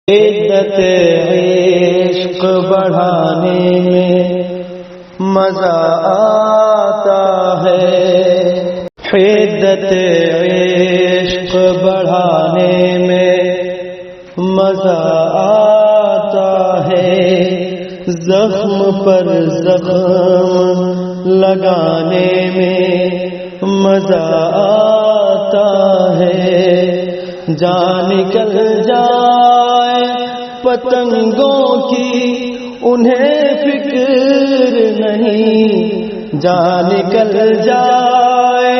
عدت عشق بڑھانے میں مزہ آتا ہے، عدت عشق بڑھانے میں مزہ آتا ہے، زخم پر زخم لگانے میں مزہ آتا ہے، جان نکل جائے پتنگوں کی انہیں فکر نہیں، جان نکل جائے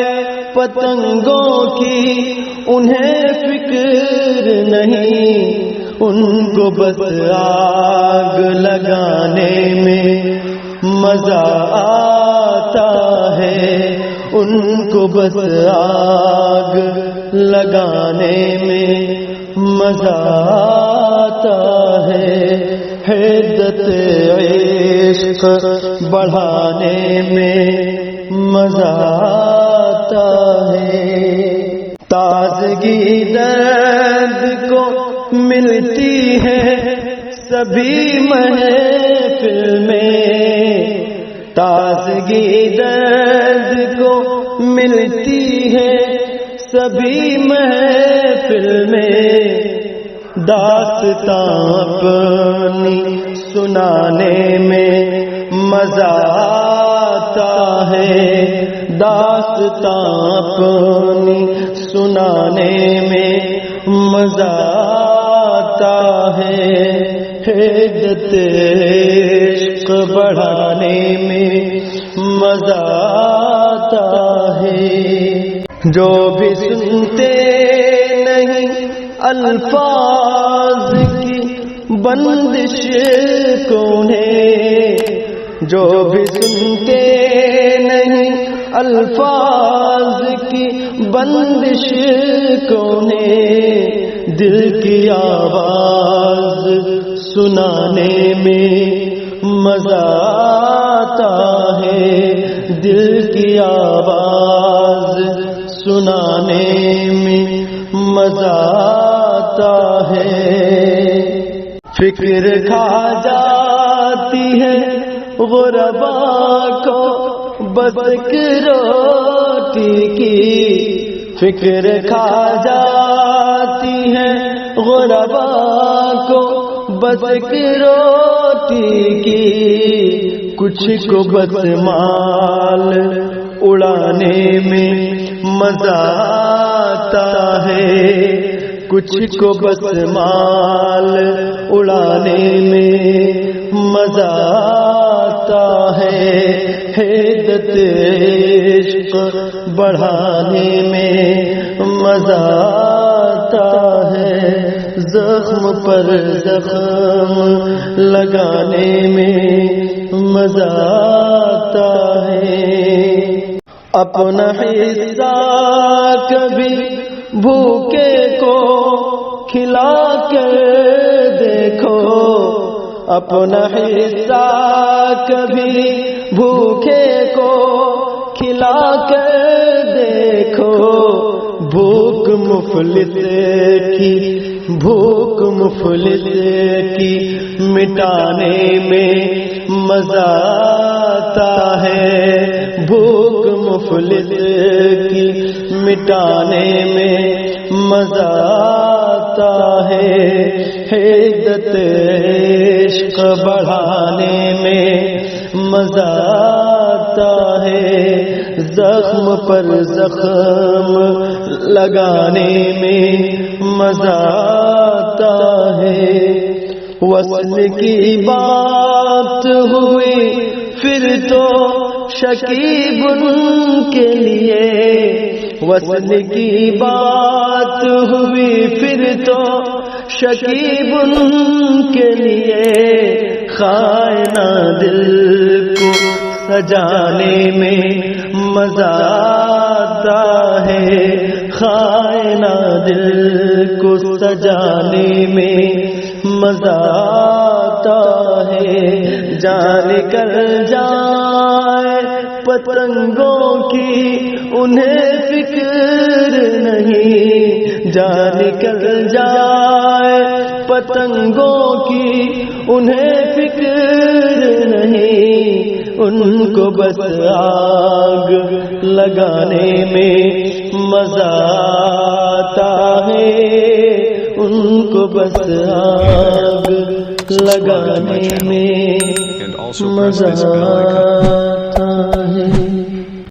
پتنگوں کی انہیں فکر نہیں، ان کو بس آگ لگانے میں مزہ آتا ہے، ان کو بس آگ لگانے میں مزہ آتا ہے، عدت عشق بڑھانے میں مزہ آتا ہے، تازگی درد کو ملتی ہے سبھی محفل میں، تازگی درد کو ملتی ہے سبھی محفل میں، داستان اپنی سنانے میں مزہ آتا ہے، داستان اپنی سنانے میں مزہ آتا ہے، عدت عشق بڑھانے میں مزہ آتا ہے، جو بھی سنتے نہیں الفاظ کی بندش کونے، جو بھی سنتے نہیں الفاظ کی بندش کونے، دل کی آواز سنانے میں مزہ آتا ہے، دل کی آواز سنانے میں مزہ آتا ہے، فکر کھا جاتی ہے غربا کو بس ایک روٹی کی، فکر کھا جاتی ہے غربا کو بس ایک روٹی کی، کچھ کو بس مال اڑانے میں مزہ آتا ہے، کچھ کو بس مال اڑانے میں مزہ آتا ہے، عدت عشق بڑھانے میں مزہ آتا ہے، زخم پر زخم لگانے میں مزہ آتا ہے، اپنا حصہ کبھی بھوکے کو کھلا کر دیکھو، اپنا حصہ کبھی بھوکے کو کھلا کر دیکھو، بھوک مفلس کی مٹانے میں مزہ آتا ہے، بھوک مفلس کی مٹانے میں مزہ آتا ہے، عدت عشق بڑھانے میں مزہ آتا ہے، زخم پر زخم لگانے میں مزہ آتا ہے، وصل کی بات ہوئی پھر تو شکیب ان کے لیے، وصل کی بات ہوئی پھر تو شکیب ان کے لیے، خائنہ دل کو سجانے میں مزہ آتا ہے، خائنہ دل کو سجانے میں مزہ آتا ہے، جان نکل جائے پتنگوں کی انہیں فکر نہیں، جان نکل جائے پتنگوں کی انہیں فکر نہیں، ان کو بس آگ لگانے میں مزہ آتا ہے، ان کو بس آگ لگانے میں مزہ